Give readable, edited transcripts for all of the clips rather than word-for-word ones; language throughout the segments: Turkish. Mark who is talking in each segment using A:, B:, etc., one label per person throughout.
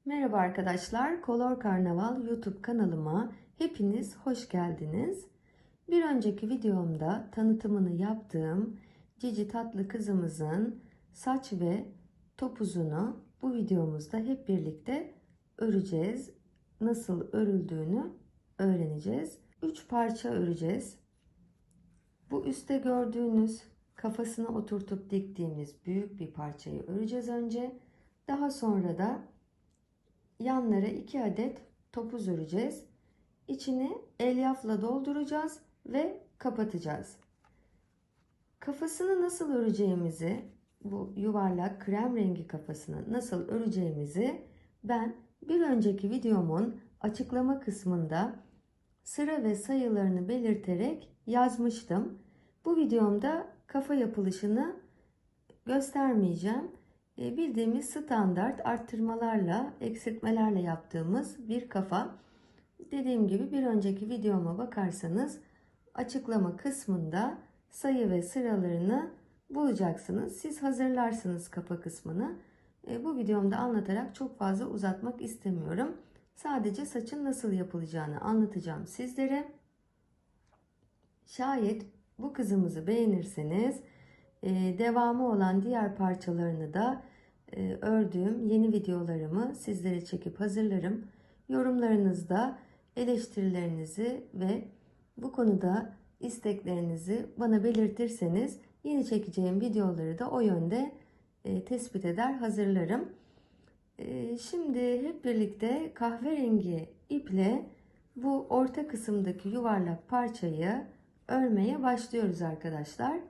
A: Merhaba arkadaşlar, Kolor Karnaval YouTube kanalıma hepiniz hoş geldiniz. Bir önceki videomda tanıtımını yaptığım Cici tatlı kızımızın saç ve topuzunu bu videomuzda hep birlikte öreceğiz. Nasıl örüldüğünü öğreneceğiz. 3 parça öreceğiz. Bu üstte gördüğünüz kafasını oturtup diktiğimiz büyük bir parçayı öreceğiz önce. Daha sonra da yanlara 2 adet topuz öreceğiz. İçini elyafla dolduracağız ve kapatacağız. Kafasını nasıl öreceğimizi, bu yuvarlak krem rengi kafasını nasıl öreceğimizi ben bir önceki videomun açıklama kısmında sıra ve sayılarını belirterek yazmıştım. Bu videomda kafa yapılışını göstermeyeceğim. Bildiğimiz standart arttırmalarla, eksiltmelerle yaptığımız bir kafa. Dediğim gibi bir önceki videoma bakarsanız açıklama kısmında sayı ve sıralarını bulacaksınız. Siz hazırlarsınız kafa kısmını. Bu videomda anlatarak çok fazla uzatmak istemiyorum. Sadece saçın nasıl yapılacağını anlatacağım sizlere. Şayet bu kızımızı beğenirseniz devamı olan diğer parçalarını da ördüğüm yeni videolarımı sizlere çekip hazırlarım. Yorumlarınızda eleştirilerinizi ve bu konuda isteklerinizi bana belirtirseniz yeni çekeceğim videoları da o yönde tespit eder hazırlarım. Şimdi hep birlikte kahverengi iple bu orta kısımdaki yuvarlak parçayı örmeye başlıyoruz arkadaşlar.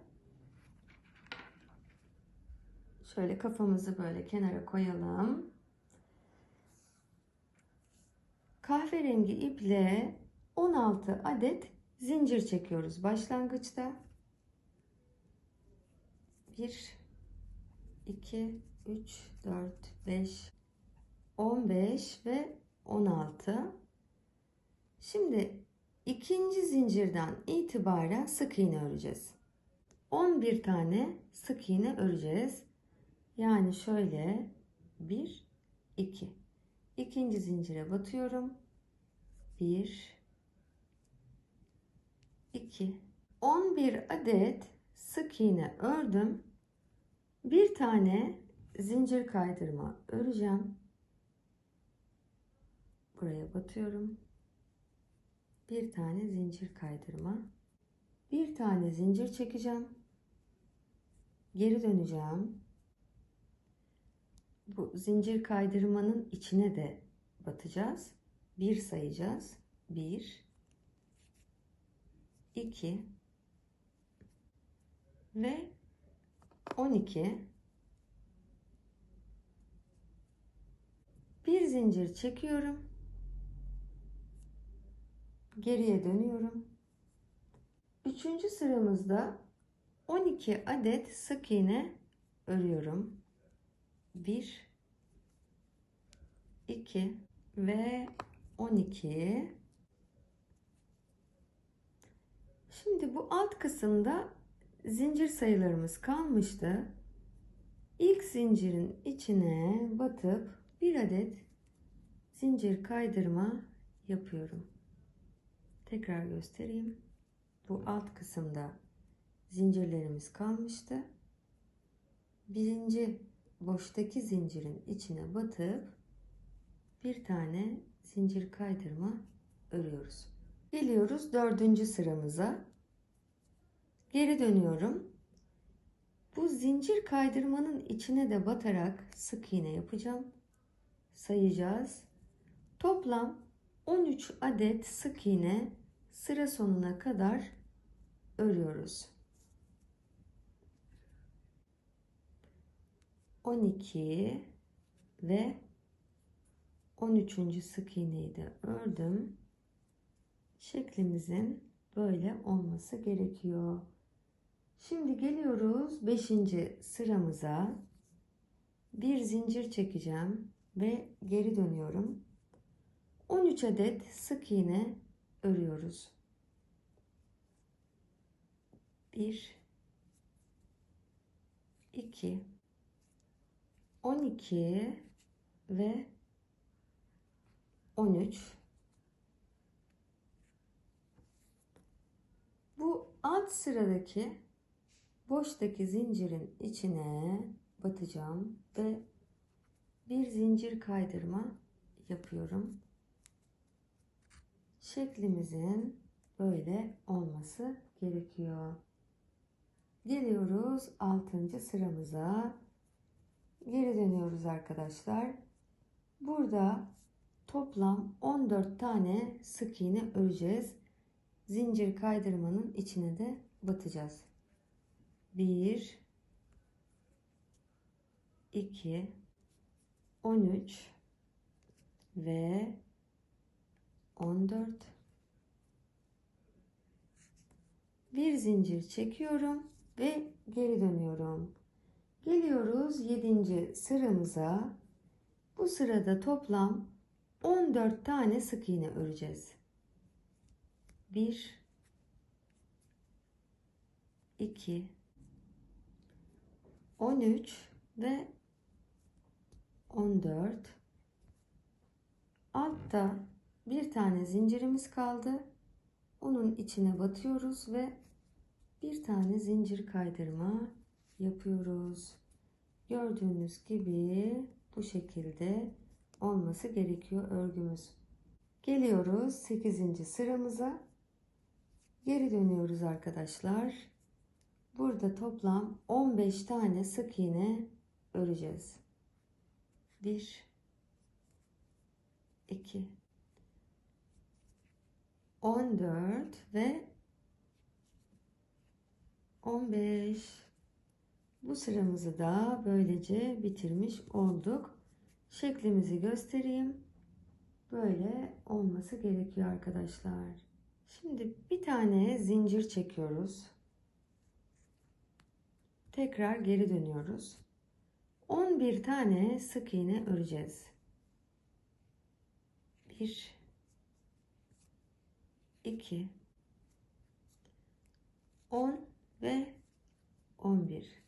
A: Şöyle kafamızı böyle kenara koyalım. Kahverengi iple 16 adet zincir çekiyoruz başlangıçta. 1 2 3 4 5 15 ve 16. Şimdi ikinci zincirden itibaren sık iğne öreceğiz. 11 tane sık iğne öreceğiz. Yani şöyle 1 2. İkinci zincire batıyorum. 1 2. 11 adet sık iğne ördüm. Bir tane zincir kaydırma öreceğim. Buraya batıyorum. Bir tane zincir kaydırma. Bir tane zincir çekeceğim. Geri döneceğim. Bu zincir kaydırmanın içine de batacağız. 1 sayacağız. 1 2 ve 12. Bir zincir çekiyorum. Geriye dönüyorum. Üçüncü sıramızda 12 adet sık iğne örüyorum. 1 2 ve 12. Şimdi bu alt kısımda zincir sayılarımız kalmıştı. İlk zincirin içine batıp bir adet zincir kaydırma yapıyorum. Tekrar göstereyim. Bu alt kısımda zincirlerimiz kalmıştı. Birinci boştaki zincirin içine batıp bir tane zincir kaydırma örüyoruz. Geliyoruz dördüncü sıramıza. Geri dönüyorum. Bu zincir kaydırmanın içine de batarak sık iğne yapacağım. Sayacağız. Toplam 13 adet sık iğne sıra sonuna kadar örüyoruz. 12 ve 13. sık iğneyi de ördüm. Şeklimizin böyle olması gerekiyor. Şimdi geliyoruz 5. sıramıza. Bir zincir çekeceğim ve geri dönüyorum. 13 adet sık iğne örüyoruz. 1 2 12 ve 13. Bu alt sıradaki boştaki zincirin içine batacağım ve bir zincir kaydırma yapıyorum. Şeklimizin böyle olması gerekiyor. Geliyoruz 6. sıramıza. Geri dönüyoruz arkadaşlar. Burada toplam 14 tane sık iğne öreceğiz. Zincir kaydırmanın içine de batacağız. 1 2 13 ve 14. Bir zincir çekiyorum ve geri dönüyorum. Geliyoruz 7. sıramıza. Bu sırada toplam 14 tane sık iğne öreceğiz. 1 2 13 ve 14. Altta bir tane zincirimiz kaldı. Onun içine batıyoruz ve bir tane zincir kaydırma yapıyoruz. Gördüğünüz gibi bu şekilde olması gerekiyor örgümüz. Geliyoruz 8. sıramıza. Geri dönüyoruz arkadaşlar. Burada toplam 15 tane sık iğne öreceğiz. 1 2 14 ve 15. Bu sıramızı da böylece bitirmiş olduk. Şeklimizi göstereyim. Böyle olması gerekiyor arkadaşlar. Şimdi bir tane zincir çekiyoruz. Tekrar geri dönüyoruz. 11 tane sık iğne öreceğiz. 1 2 10 ve 11.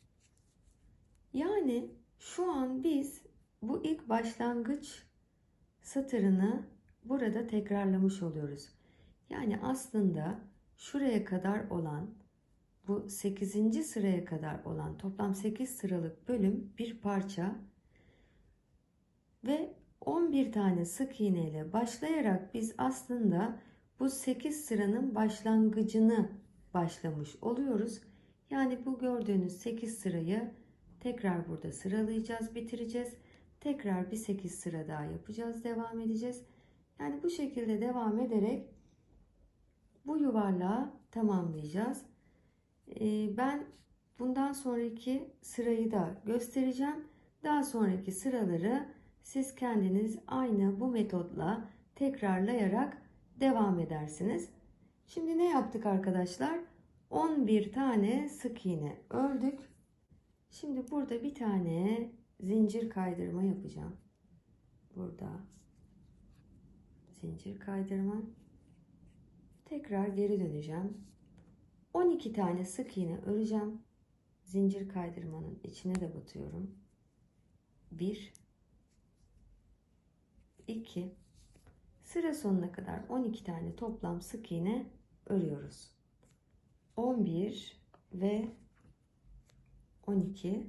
A: Yani şu an biz bu ilk başlangıç satırını burada tekrarlamış oluyoruz. Yani aslında şuraya kadar olan, bu 8. sıraya kadar olan toplam 8 sıralık bölüm bir parça ve 11 tane sık iğne ile başlayarak biz aslında bu 8 sıranın başlangıcını başlamış oluyoruz. Yani bu gördüğünüz 8 sırayı tekrar burada sıralayacağız, bitireceğiz. Tekrar bir 8 sıra daha yapacağız, devam edeceğiz. Yani bu şekilde devam ederek bu yuvarlağı tamamlayacağız. Ben bundan sonraki sırayı da göstereceğim. Daha sonraki sıraları siz kendiniz aynı bu metotla tekrarlayarak devam edersiniz. Şimdi ne yaptık arkadaşlar? 11 tane sık iğne ördük. Şimdi burada bir tane zincir kaydırma yapacağım. Burada zincir kaydırma. Tekrar geri döneceğim. 12 tane sık iğne öreceğim. Zincir kaydırmanın içine de batıyorum. 1 2 sıra sonuna kadar 12 tane toplam sık iğne örüyoruz. 11 ve 12.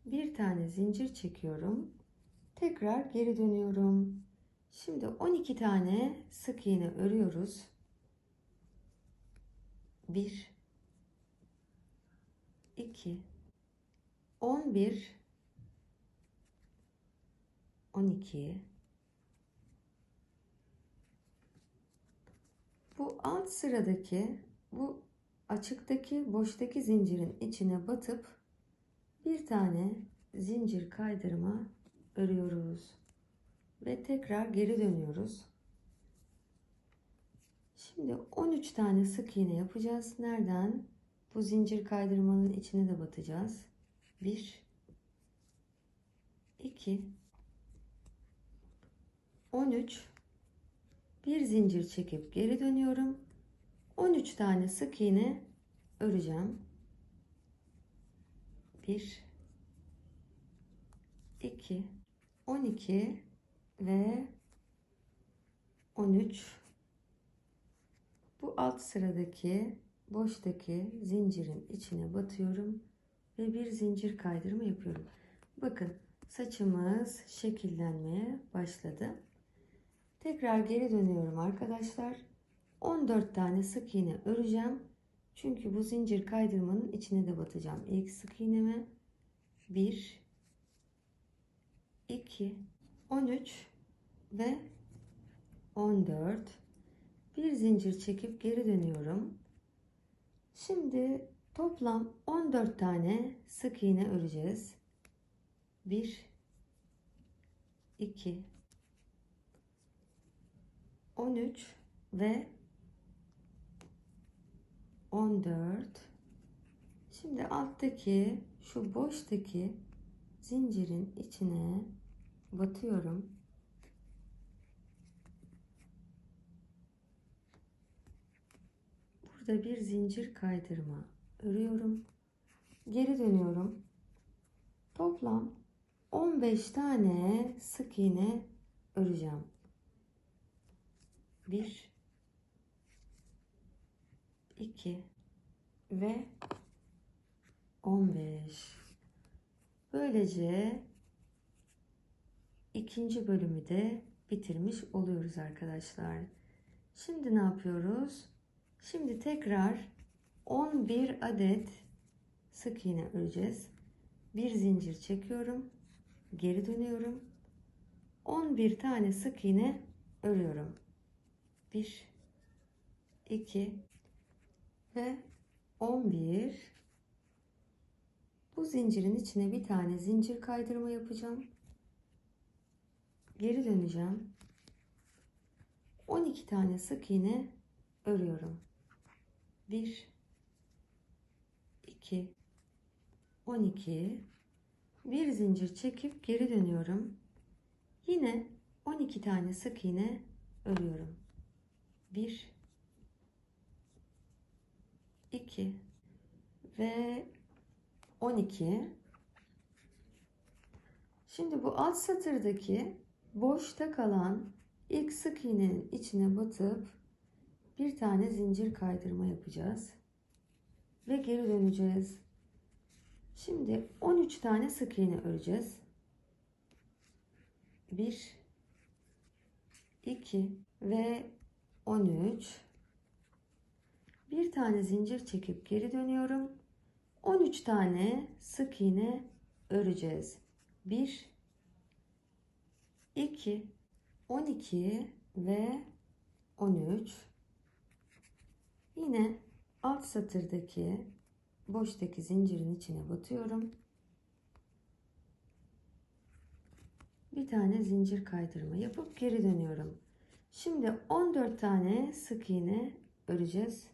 A: Bir tane zincir çekiyorum. Tekrar geri dönüyorum. Şimdi 12 tane sık iğne örüyoruz. 1 2 11 12. Bu alt sıradaki bu açıktaki boştaki zincirin içine batıp bir tane zincir kaydırma örüyoruz ve tekrar geri dönüyoruz. Şimdi 13 tane sık iğne yapacağız. Nereden? Bu zincir kaydırmanın içine de batacağız. 1 2 13. Bir zincir çekip geri dönüyorum. 13 tane sık iğne öreceğim. 1 2 12 ve 13. Bu alt sıradaki boştaki zincirin içine batıyorum ve bir zincir kaydırma yapıyorum. Bakın saçımız şekillenmeye başladı. Tekrar geri dönüyorum arkadaşlar. 14 tane sık iğne öreceğim. Çünkü bu zincir kaydırmanın içine de batacağım. İlk sık iğneme 1, 2, 13 ve 14. Bir zincir çekip geri dönüyorum. Şimdi toplam 14 tane sık iğne öreceğiz. 1, 2, 13 ve 14. Şimdi alttaki şu boştaki zincirin içine batıyorum. Burada bir zincir kaydırma örüyorum. Geri dönüyorum. Toplam 15 tane sık iğne öreceğim. 1, 2 ve 15. Böylece ikinci bölümü de bitirmiş oluyoruz arkadaşlar. Şimdi ne yapıyoruz? Şimdi tekrar 11 adet sık iğne öreceğiz. Bir zincir çekiyorum. Geri dönüyorum. 11 tane sık iğne örüyorum. 1, 2 ve 11. Bu zincirin içine bir tane zincir kaydırma yapacağım. Geri döneceğim. 12 tane sık iğne örüyorum. 1, 2, 12. Bir zincir çekip geri dönüyorum. Yine 12 tane sık iğne örüyorum. 1, 2 ve 12. Şimdi bu alt satırdaki boşta kalan ilk sık iğnenin içine batıp bir tane zincir kaydırma yapacağız ve geri döneceğiz. Şimdi 13 tane sık iğne öreceğiz. 1, 2 ve 13. Bir tane zincir çekip geri dönüyorum. 13 tane sık iğne öreceğiz. 1, 2, 12 ve 13. Yine alt satırdaki boştaki zincirin içine batıyorum. Bir tane zincir kaydırma yapıp geri dönüyorum. Şimdi 14 tane sık iğne öreceğiz.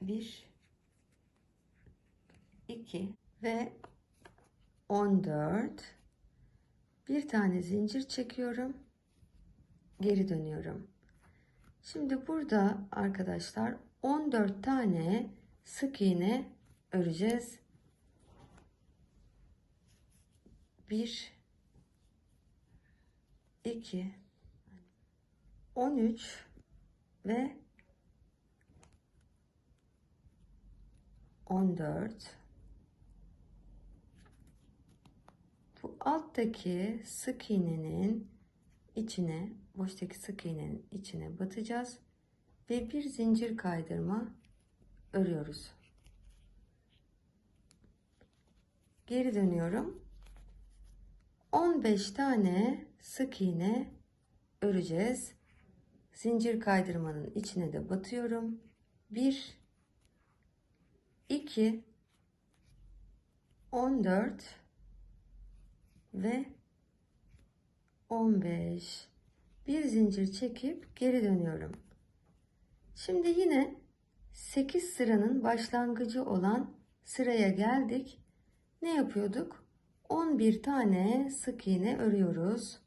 A: 1, 2 ve 14. Bir tane zincir çekiyorum. Geri dönüyorum. Şimdi burada arkadaşlar 14 tane sık iğne öreceğiz. 1, 2, 13 ve 14. Bu alttaki sık iğnenin içine, boştaki sık iğnenin içine batacağız ve bir zincir kaydırma örüyoruz. Geri dönüyorum. 15 tane sık iğne öreceğiz. Zincir kaydırmanın içine de batıyorum. 1, 2, 14 ve 15. Bir zincir çekip geri dönüyorum. Şimdi yine 8 sıranın başlangıcı olan sıraya geldik. Ne yapıyorduk? 11 tane sık iğne örüyoruz.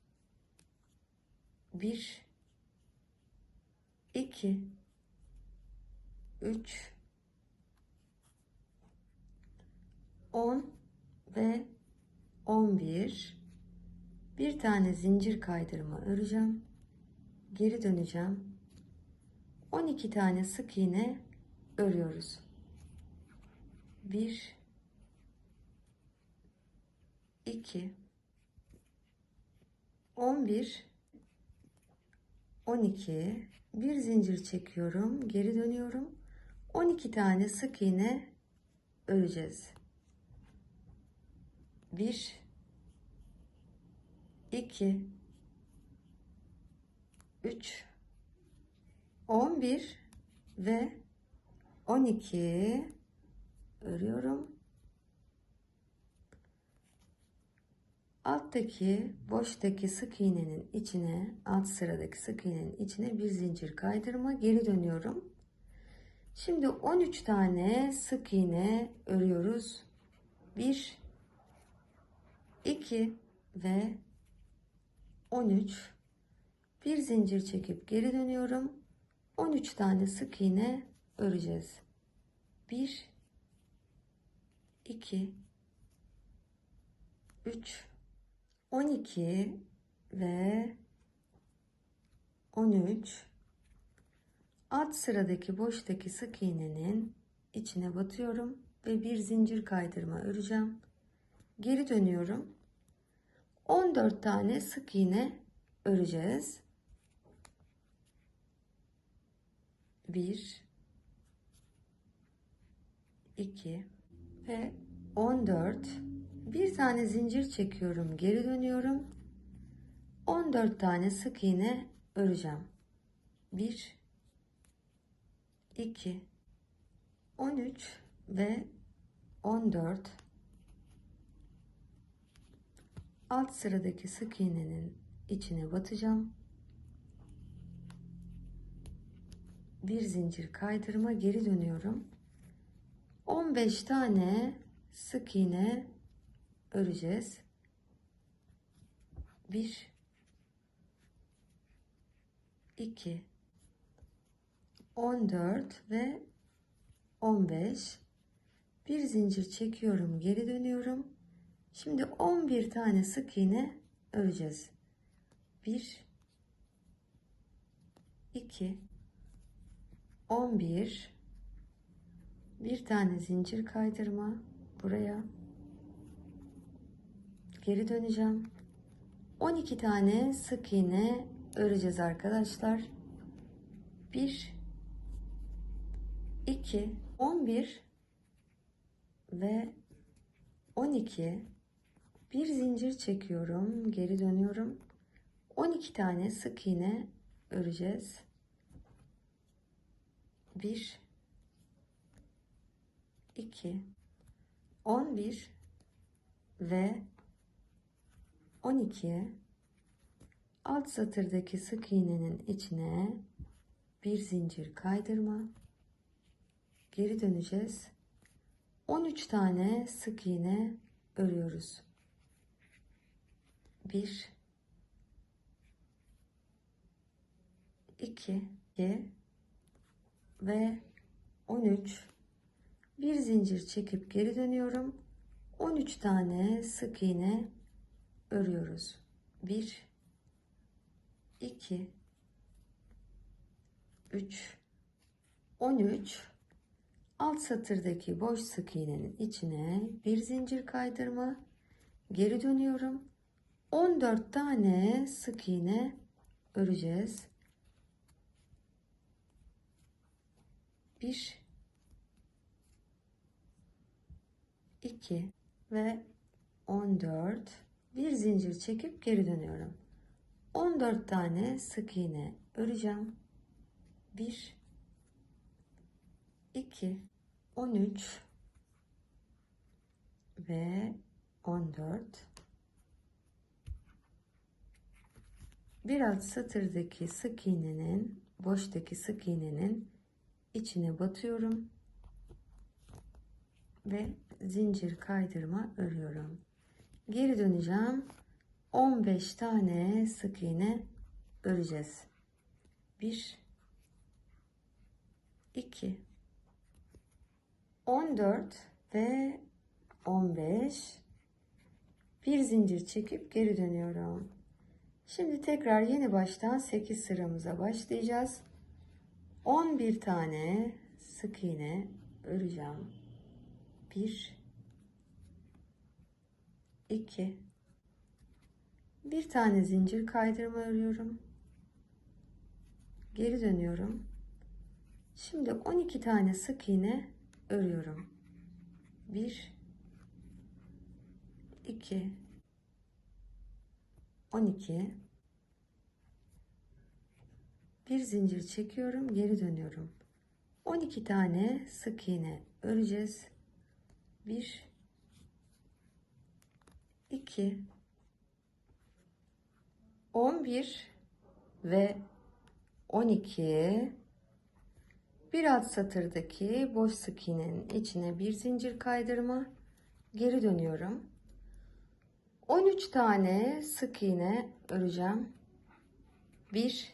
A: 1, 2, 3, 10 ve 11. Bir tane zincir kaydırma öreceğim. Geri döneceğim. 12 tane sık iğne örüyoruz. 1 2 11 12 bir zincir çekiyorum, geri dönüyorum. 12 tane sık iğne öreceğiz. 1 2 3 11 ve 12 örüyorum. Alttaki boştaki sık iğnenin içine, alt sıradaki sık iğnenin içine bir zincir kaydırma, geri dönüyorum. Şimdi 13 tane sık iğne örüyoruz. 1 2 ve 13 bir zincir çekip geri dönüyorum. 13 tane sık iğne öreceğiz. 1 2 3 12 ve 13 alt sıradaki boştaki sık iğnenin içine batıyorum ve bir zincir kaydırma öreceğim. Geri dönüyorum. 14 tane sık iğne öreceğiz. 1 2 ve 14 bir tane zincir çekiyorum, geri dönüyorum. 14 tane sık iğne öreceğim. 1 2 13 ve 14 alt sıradaki sık iğnenin içine batacağım. Bir zincir kaydırma, geri dönüyorum. 15 tane sık iğne öreceğiz. 1 2 14 ve 15 bir zincir çekiyorum, geri dönüyorum. Şimdi 11 tane sık iğne öreceğiz. 1 2 11 bir tane zincir kaydırma, buraya geri döneceğim. 12 tane sık iğne öreceğiz arkadaşlar. 1 2 11 ve 12 bir zincir çekiyorum, geri dönüyorum. 12 tane sık iğne öreceğiz. 1 2 11 ve 12 alt satırdaki sık iğnenin içine bir zincir kaydırma, geri döneceğiz. 13 tane sık iğne örüyoruz. 1 2 ve 13 bir zincir çekip geri dönüyorum. 13 tane sık iğne örüyoruz. 1 2 3 13 alt satırdaki boş sık iğnenin içine bir zincir kaydırma, geri dönüyorum. 14 tane sık iğne öreceğiz. 1 2 ve 14 bir zincir çekip geri dönüyorum. 14 tane sık iğne öreceğim. 1 2 13 ve 14 bir alt satırdaki sık iğnenin, boştaki sık iğnenin içine batıyorum ve zincir kaydırma örüyorum. Geri döneceğim. 15 tane sık iğne öreceğiz. 1 2 14 ve 15 bir zincir çekip geri dönüyorum. Şimdi tekrar yeni baştan 8 sıramıza başlayacağız. 11 tane sık iğne öreceğim. 1 2 bir tane zincir kaydırma örüyorum. Geri dönüyorum. Şimdi 12 tane sık iğne örüyorum. 1 2 12 bir zincir çekiyorum, geri dönüyorum. 12 tane sık iğne öreceğiz. 1 2 11 ve 12. Bir alt satırdaki boş sık iğnenin içine bir zincir kaydırma, geri dönüyorum. 13 tane sık iğne öreceğim. 1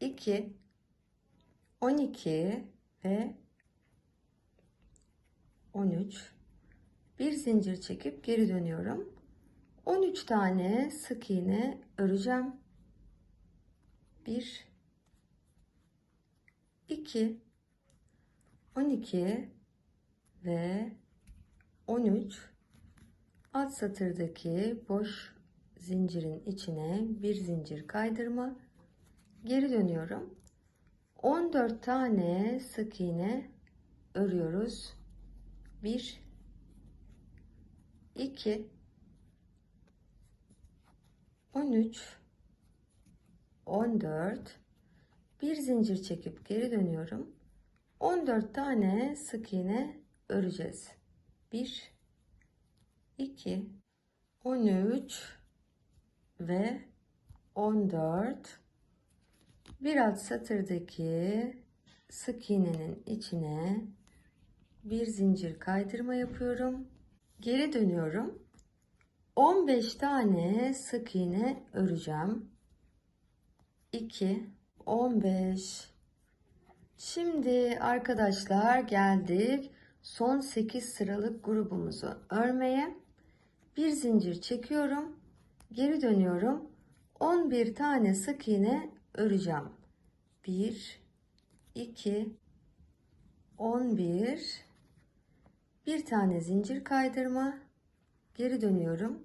A: 2 12 ve 13. Bir zincir çekip geri dönüyorum. 13 tane sık iğne öreceğim. 1 2 12 ve 13. Alt satırdaki boş zincirin içine bir zincir kaydırma, geri dönüyorum. 14 tane sık iğne örüyoruz. 1 2 13 14. Bir zincir çekip geri dönüyorum. 14 tane sık iğne öreceğiz. 1 2 13 ve 14. Bir alt satırdaki sık iğnenin içine bir zincir kaydırma yapıyorum. Geri dönüyorum. 15 tane sık iğne öreceğim. 2 15. Şimdi arkadaşlar geldik son 8 sıralık grubumuzu örmeye. Bir zincir çekiyorum, geri dönüyorum. 11 tane sık iğne öreceğim. 1 2 11. Bir tane zincir kaydırma, geri dönüyorum.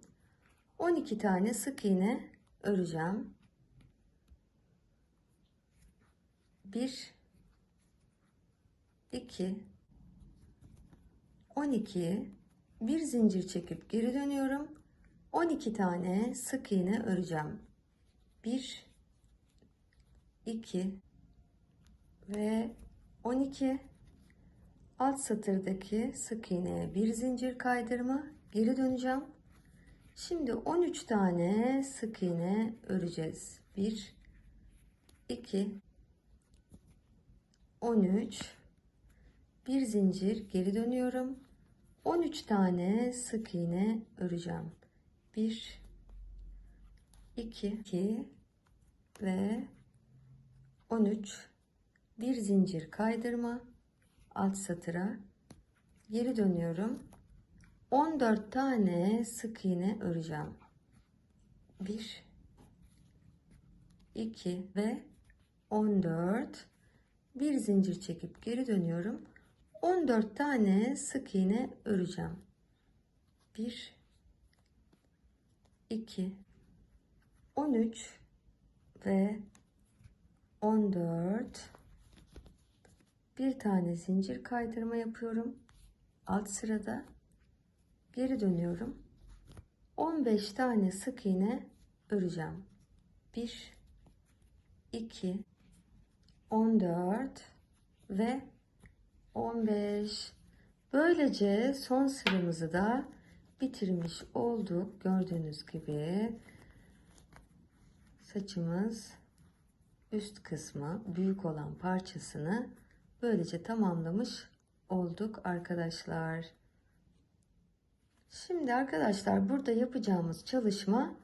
A: 12 tane sık iğne öreceğim. 1 2 12. Bir zincir çekip geri dönüyorum. 12 tane sık iğne öreceğim. 1 2 ve 12. Alt satırdaki sık iğneye bir zincir kaydırma, geri döneceğim. Şimdi 13 tane sık iğne öreceğiz. 1 2 13. Bir zincir, geri dönüyorum. 13 tane sık iğne öreceğim. 1 2 ve 13. Bir zincir kaydırma, alt satıra geri dönüyorum. 14 tane sık iğne öreceğim. 1 2 ve 14. Bir zincir çekip geri dönüyorum. 14 tane sık iğne öreceğim. 1 2 13 ve 14. Bir tane zincir kaydırma yapıyorum. Alt sırada geri dönüyorum. 15 tane sık iğne öreceğim. 1 2 14 ve 15. Böylece son sıramızı da bitirmiş olduk. Gördüğünüz gibi saçımız üst kısmı, büyük olan parçasını böylece tamamlamış olduk arkadaşlar. Şimdi arkadaşlar burada yapacağımız çalışma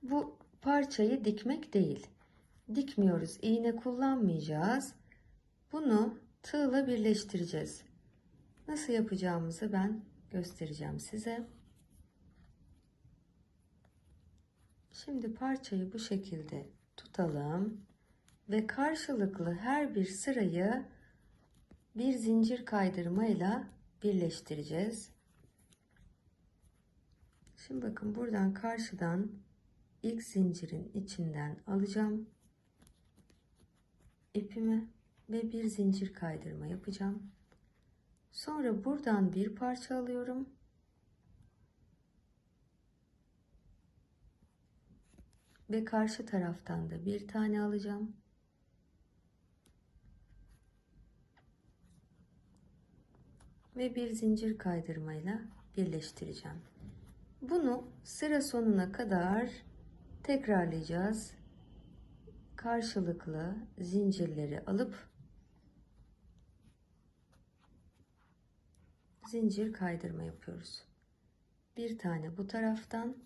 A: bu parçayı dikmek değil. Dikmiyoruz, iğne kullanmayacağız. Bunu tığla birleştireceğiz. Nasıl yapacağımızı ben göstereceğim size. Şimdi parçayı bu şekilde tutalım ve karşılıklı her bir sırayı bir zincir kaydırmayla birleştireceğiz. Şimdi bakın, buradan karşıdan ilk zincirin içinden alacağım ipimi ve bir zincir kaydırma yapacağım. Sonra buradan bir parça alıyorum. Ve karşı taraftan da bir tane alacağım. Ve bir zincir kaydırmayla birleştireceğim. Bunu sıra sonuna kadar tekrarlayacağız. Karşılıklı zincirleri alıp zincir kaydırma yapıyoruz. Bir tane bu taraftan,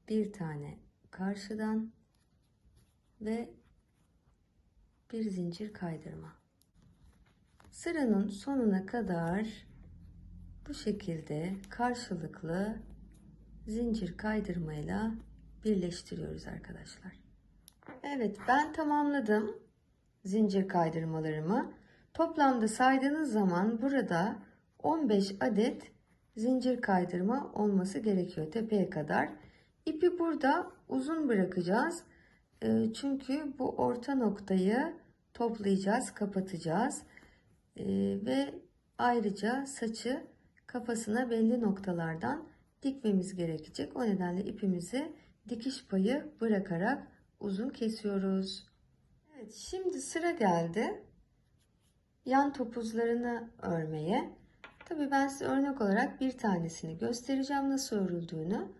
A: bir tane karşıdan ve bir zincir kaydırma. Sıranın sonuna kadar bu şekilde karşılıklı zincir kaydırmayla birleştiriyoruz arkadaşlar. Evet, ben tamamladım zincir kaydırmalarımı. Toplamda saydığınız zaman burada 15 adet zincir kaydırma olması gerekiyor tepeye kadar. İpi burada uzun bırakacağız. Çünkü bu orta noktayı toplayacağız, kapatacağız. Ve ayrıca saçı kafasına belli noktalardan dikmemiz gerekecek. O nedenle ipimizi dikiş payı bırakarak uzun kesiyoruz. Evet, şimdi sıra geldi yan topuzlarını örmeye. Tabii ben size örnek olarak bir tanesini göstereceğim nasıl örüldüğünü.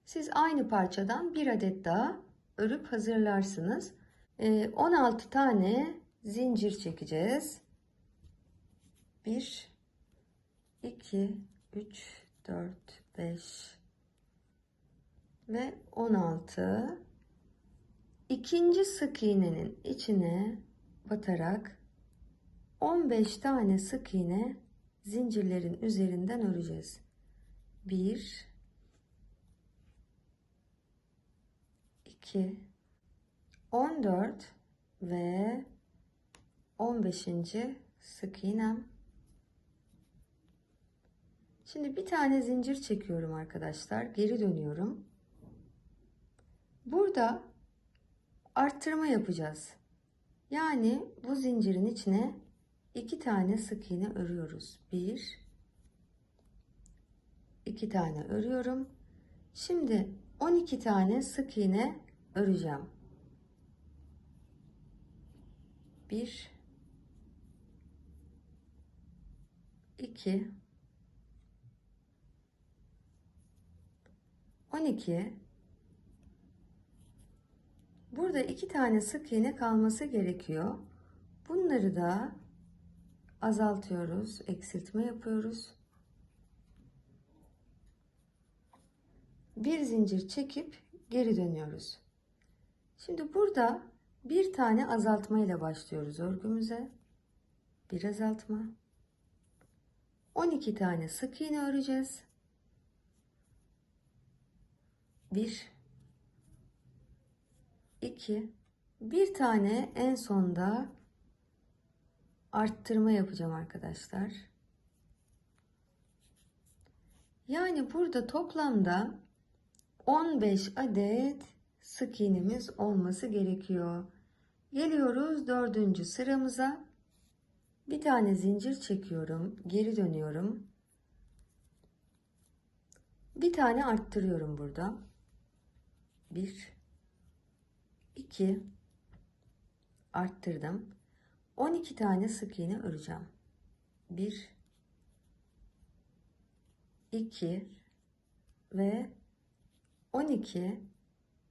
A: Siz aynı parçadan bir adet daha örüp hazırlarsınız. 16 tane zincir çekeceğiz. 1, 2, 3, 4, 5 ve 16. İkinci sık iğnenin içine batarak 15 tane sık iğne zincirlerin üzerinden öreceğiz. 1, 2, 14 ve 15. sık iğnem. Şimdi bir tane zincir çekiyorum arkadaşlar. Geri dönüyorum. Burada arttırma yapacağız. Yani bu zincirin içine 2 tane sık iğne örüyoruz. 1, 2 tane örüyorum. Şimdi 12 tane sık iğne öreceğim. 1, 2, 12. Burada 2 tane sık iğne kalması gerekiyor. Bunları da azaltıyoruz, eksiltme yapıyoruz. Bir zincir çekip geri dönüyoruz. Şimdi burada bir tane azaltma ile başlıyoruz örgümüze. Bir azaltma. 12 tane sık iğne öreceğiz. 1, 2, bir tane en sonda arttırma yapacağım arkadaşlar. Yani burada toplamda 15 adet sık iğnemiz olması gerekiyor. Geliyoruz 4. sıramıza. Bir tane zincir çekiyorum, geri dönüyorum. Bir tane arttırıyorum burada. 1, 2, arttırdım. 12 tane sık iğne öreceğim. 1, 2 ve 12.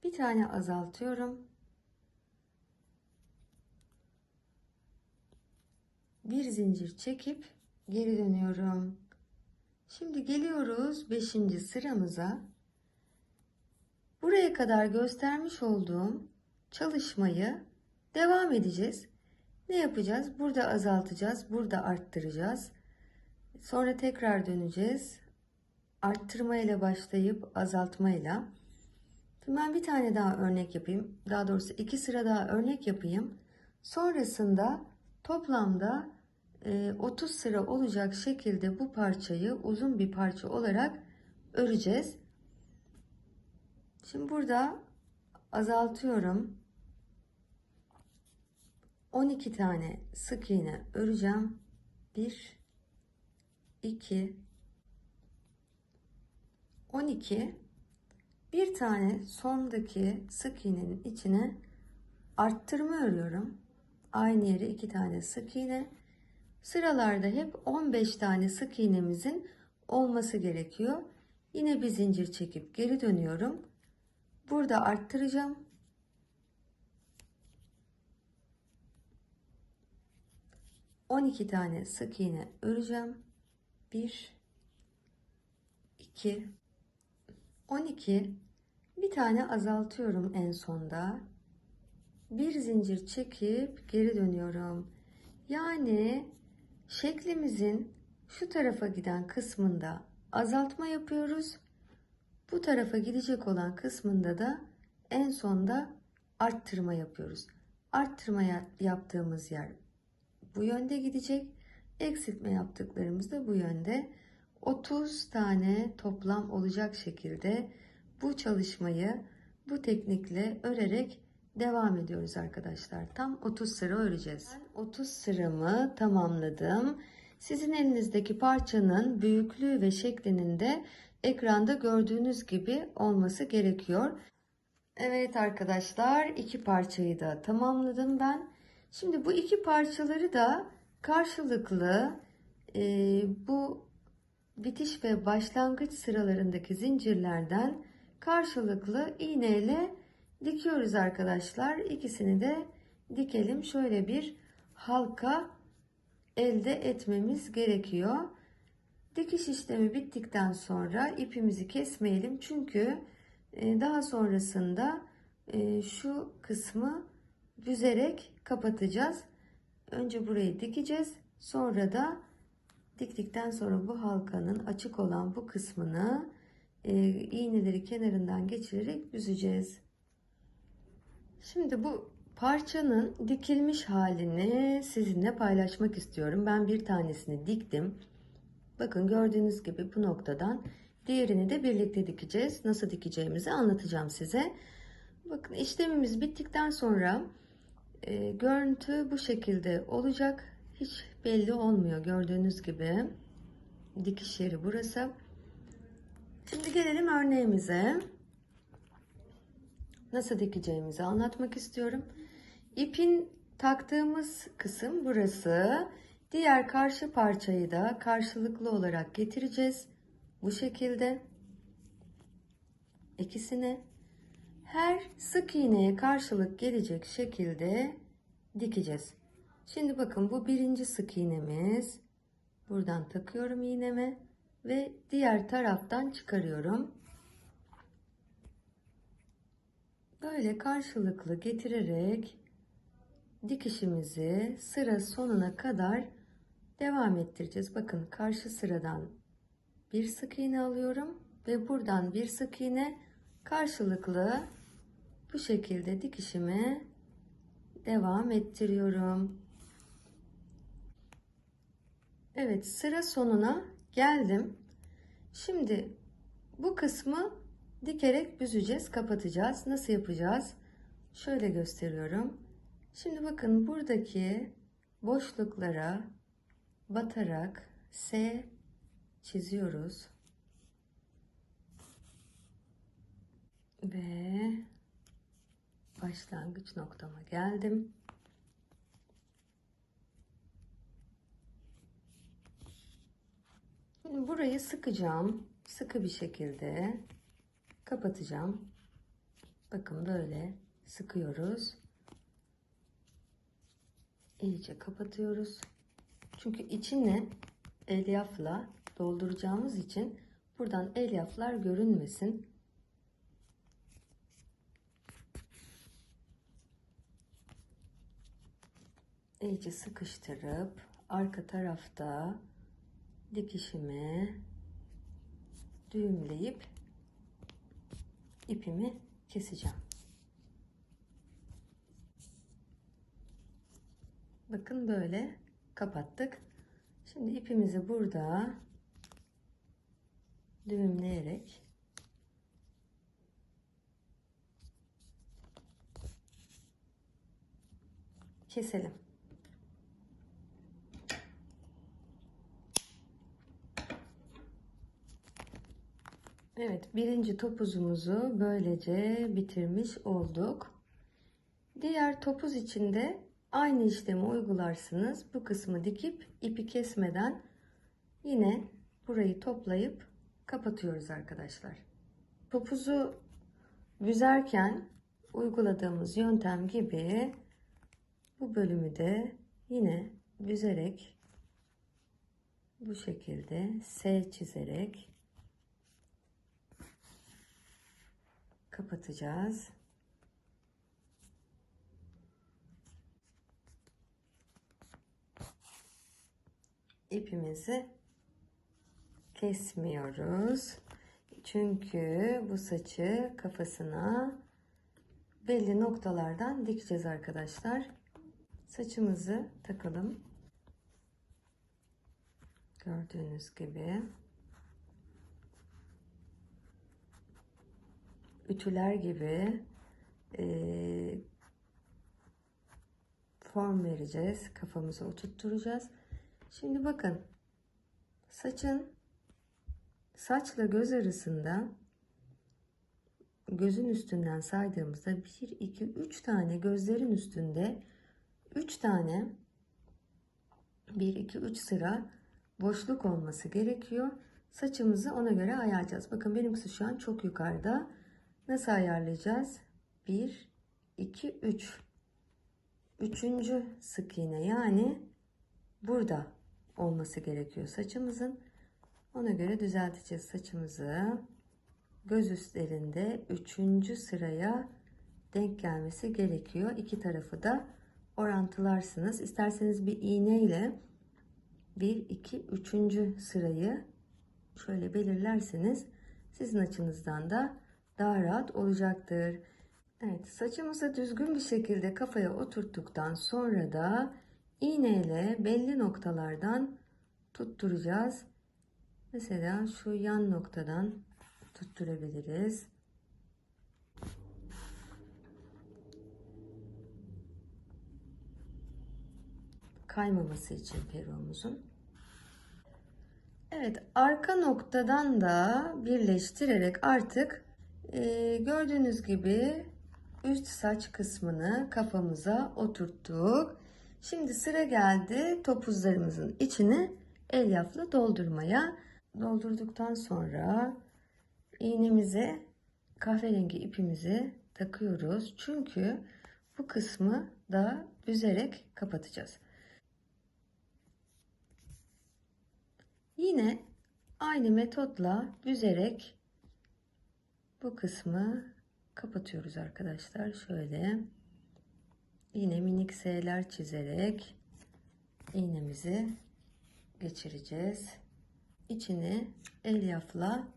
A: Bir tane azaltıyorum. Bir zincir çekip geri dönüyorum. Şimdi geliyoruz 5. sıramıza. Buraya kadar göstermiş olduğum çalışmayı devam edeceğiz. Ne yapacağız? Burada azaltacağız, burada arttıracağız. Sonra tekrar döneceğiz. Arttırma ile başlayıp azaltmayla. Şimdi ben bir tane daha örnek yapayım. Daha doğrusu 2 sıra daha örnek yapayım. Sonrasında toplamda 30 sıra olacak şekilde bu parçayı uzun bir parça olarak öreceğiz. Şimdi burada azaltıyorum. 12 tane sık iğne öreceğim. 1 2 12. Bir tane sondaki sık iğnenin içine arttırma örüyorum. Aynı yere 2 tane sık iğne. Sıralarda hep 15 tane sık iğnemizin olması gerekiyor. Yine bir zincir çekip geri dönüyorum. Burada arttıracağım. 12 tane sık iğne öreceğim. 1 2 12. Bir tane azaltıyorum en sonda. Bir zincir çekip geri dönüyorum. Yani şeklimizin şu tarafa giden kısmında azaltma yapıyoruz. Bu tarafa gidecek olan kısmında da en sonda arttırma yapıyoruz. Arttırma yaptığımız yer bu yönde gidecek. Eksiltme yaptıklarımız da bu yönde. 30 tane toplam olacak şekilde bu çalışmayı bu teknikle örerek devam ediyoruz arkadaşlar. Tam 30 sıra öreceğiz. Ben 30 sıramı tamamladım. Sizin elinizdeki parçanın büyüklüğü ve şeklinin de ekranda gördüğünüz gibi olması gerekiyor. Evet arkadaşlar, iki parçayı da tamamladım ben. Şimdi bu iki parçaları da karşılıklı bu bitiş ve başlangıç sıralarındaki zincirlerden karşılıklı iğneyle dikiyoruz arkadaşlar. İkisini de dikelim. Şöyle bir halka elde etmemiz gerekiyor. Dikiş işlemi bittikten sonra ipimizi kesmeyelim. Çünkü daha sonrasında şu kısmı büzerek kapatacağız. Önce burayı dikeceğiz. Sonra da diktikten sonra bu halkanın açık olan bu kısmını iğneleri kenarından geçirerek büzeceğiz. Şimdi bu parçanın dikilmiş halini sizinle paylaşmak istiyorum. Ben bir tanesini diktim. Bakın gördüğünüz gibi bu noktadan diğerini de birlikte dikeceğiz. Nasıl dikeceğimizi anlatacağım size. Bakın işlemimiz bittikten sonra görüntü bu şekilde olacak. Hiç belli olmuyor gördüğünüz gibi. Dikiş yeri burası. Şimdi gelelim örneğimize. Nasıl dikeceğimizi anlatmak istiyorum. İpin taktığımız kısım burası. Diğer karşı parçayı da karşılıklı olarak getireceğiz. Bu şekilde. İkisini her sık iğneye karşılık gelecek şekilde dikeceğiz. Şimdi bakın bu birinci sık iğnemiz. Buradan takıyorum iğnemi ve diğer taraftan çıkarıyorum. Böyle karşılıklı getirerek dikişimizi sıra sonuna kadar devam ettireceğiz. Bakın karşı sıradan bir sık iğne alıyorum ve buradan bir sık iğne karşılıklı bu şekilde dikişimi devam ettiriyorum. Evet, sıra sonuna geldim. Şimdi bu kısmı dikerek büzeceğiz, kapatacağız. Nasıl yapacağız? Şöyle gösteriyorum. Şimdi bakın buradaki boşluklara batarak S çiziyoruz. Ve başlangıç noktama geldim. Şimdi burayı sıkacağım. Sıkı bir şekilde kapatacağım. Bakın böyle sıkıyoruz. İyice kapatıyoruz. Çünkü içine elyafla dolduracağımız için buradan elyaflar görünmesin. İyice sıkıştırıp arka tarafta dikişimi düğümleyip ipimi keseceğim. Bakın böyle kapattık. Şimdi ipimizi burada düğümleyerek keselim. Evet, birinci topuzumuzu böylece bitirmiş olduk. Diğer topuz için de aynı işlemi uygularsınız. Bu kısmı dikip ipi kesmeden yine burayı toplayıp kapatıyoruz arkadaşlar. Topuzu büzerken uyguladığımız yöntem gibi bu bölümü de yine büzerek bu şekilde S çizerek kapatacağız. İpimizi kesmiyoruz. Çünkü bu saçı kafasına belli noktalardan dikeceğiz arkadaşlar. Saçımızı takalım. Gördüğünüz gibi. Ütüler gibi form vereceğiz. Kafamıza oturtturacağız. Şimdi bakın. Saçla göz arasında gözün üstünden saydığımızda 1, 2, 3 tane gözlerin üstünde 3 tane 1, 2, 3 sıra boşluk olması gerekiyor. Saçımızı ona göre ayarlayacağız. Bakın benimkisi şu an çok yukarıda. Nasıl ayarlayacağız? 1, 2, 3. Üçüncü sık iğne yani burada olması gerekiyor saçımızın. Ona göre düzelteceğiz saçımızı. Göz üstlerinde 3. sıraya denk gelmesi gerekiyor. İki tarafı da orantılarsınız. İsterseniz bir iğne ile 1, 2, 3. sırayı şöyle belirlerseniz sizin açınızdan da daha rahat olacaktır. Evet, saçımızı düzgün bir şekilde kafaya oturttuktan sonra da iğne ile belli noktalardan tutturacağız. Mesela şu yan noktadan tutturabiliriz. Kaymaması için peruğumuzun. Evet, arka noktadan da birleştirerek artık gördüğünüz gibi üst saç kısmını kafamıza oturttuk. Şimdi sıra geldi topuzlarımızın içine elyafla doldurmaya. Doldurduktan sonra iğnemize kahverengi ipimizi takıyoruz. Çünkü bu kısmı da büzerek kapatacağız. Yine aynı metotla büzerek bu kısmı kapatıyoruz arkadaşlar. Şöyle yine minik S'ler çizerek iğnemizi geçireceğiz. İçini elyafla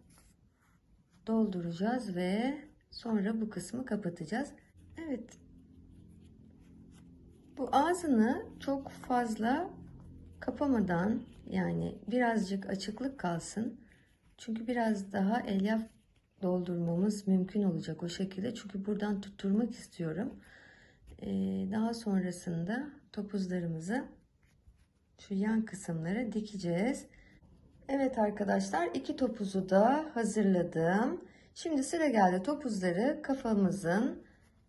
A: dolduracağız ve sonra bu kısmı kapatacağız. Evet. Bu ağzını çok fazla kapamadan, yani birazcık açıklık kalsın. Çünkü biraz daha elyaf doldurmamız mümkün olacak o şekilde. Çünkü buradan tutturmak istiyorum. Daha sonrasında topuzlarımızı şu yan kısımlara dikeceğiz. Evet arkadaşlar, iki topuzu da hazırladım. Şimdi sıra geldi topuzları kafamızın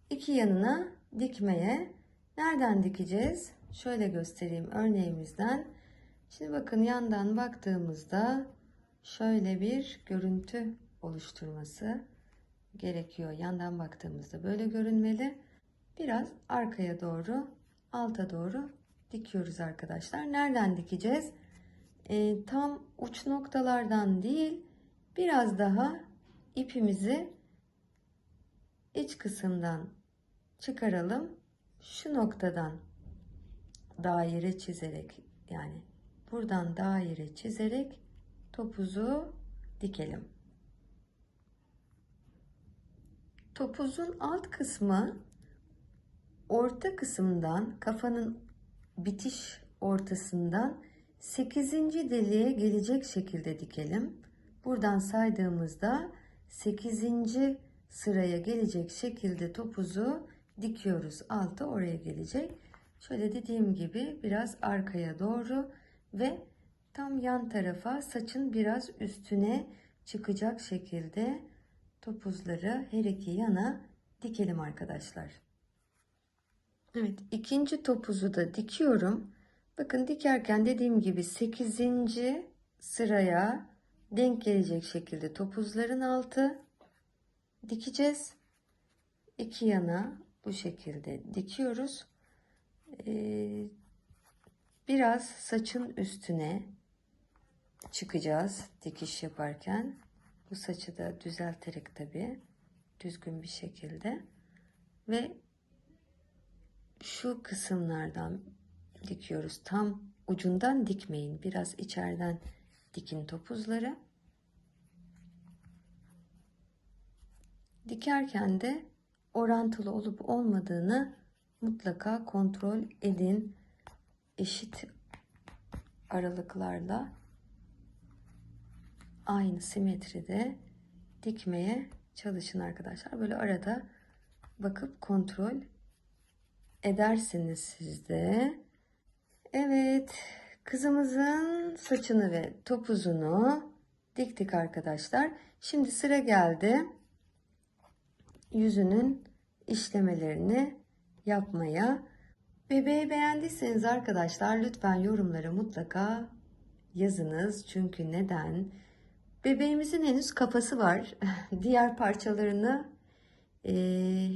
A: iki yanına dikmeye. Nereden dikeceğiz? Şöyle göstereyim örneğimizden. Şimdi bakın, yandan baktığımızda şöyle bir görüntü oluşturması gerekiyor. Yandan baktığımızda böyle görünmeli. Biraz arkaya doğru, alta doğru dikiyoruz arkadaşlar. Nereden dikeceğiz? Tam uç noktalardan değil, biraz daha ipimizi iç kısımdan çıkaralım. Şu noktadan daire çizerek, yani buradan daire çizerek topuzu dikelim. Topuzun alt kısmı orta kısımdan, kafanın bitiş ortasından 8. deliğe gelecek şekilde dikelim. Buradan saydığımızda 8. sıraya gelecek şekilde topuzu dikiyoruz. Altı oraya gelecek. Şöyle dediğim gibi biraz arkaya doğru ve tam yan tarafa, saçın biraz üstüne çıkacak şekilde topuzları her iki yana dikelim arkadaşlar. Evet, ikinci topuzu da dikiyorum. Bakın dikerken dediğim gibi 8. sıraya denk gelecek şekilde topuzların altı dikeceğiz. İki yana bu şekilde dikiyoruz. Biraz saçın üstüne çıkacağız dikiş yaparken. Bu saçı da düzelterek tabii düzgün bir şekilde ve şu kısımlardan dikiyoruz. Tam ucundan dikmeyin. Biraz içeriden dikin topuzları. Dikerken de orantılı olup olmadığını mutlaka kontrol edin. Eşit aralıklarla aynı simetride dikmeye çalışın arkadaşlar. Böyle arada bakıp kontrol edersiniz siz de. Evet, kızımızın saçını ve topuzunu diktik arkadaşlar. Şimdi sıra geldi yüzünün işlemelerini yapmaya. Bebeği beğendiyseniz arkadaşlar lütfen yorumlara mutlaka yazınız. Çünkü neden? Bebeğimizin henüz kafası var. Diğer parçalarını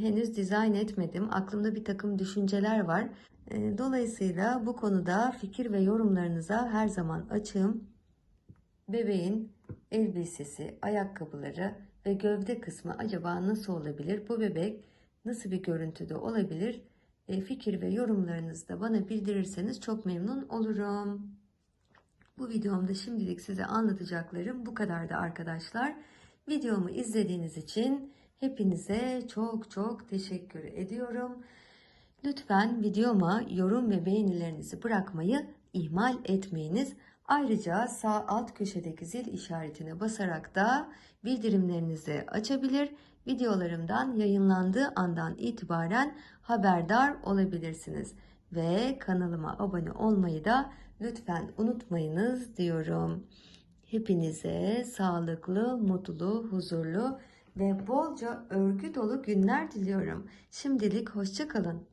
A: henüz dizayn etmedim. Aklımda bir takım düşünceler var. Dolayısıyla bu konuda fikir ve yorumlarınıza her zaman açığım. Bebeğin elbisesi, ayakkabıları ve gövde kısmı acaba nasıl olabilir? Bu bebek nasıl bir görüntüde olabilir? Fikir ve yorumlarınızı da bana bildirirseniz çok memnun olurum. Bu videomda şimdilik size anlatacaklarım bu kadardı arkadaşlar. Videomu izlediğiniz için hepinize çok çok teşekkür ediyorum. Lütfen videoma yorum ve beğenilerinizi bırakmayı ihmal etmeyiniz. Ayrıca sağ alt köşedeki zil işaretine basarak da bildirimlerinizi açabilir, videolarımdan yayınlandığı andan itibaren haberdar olabilirsiniz. Ve kanalıma abone olmayı da lütfen unutmayınız diyorum. Hepinize sağlıklı, mutlu, huzurlu ve bolca örgü dolu günler diliyorum. Şimdilik hoşça kalın.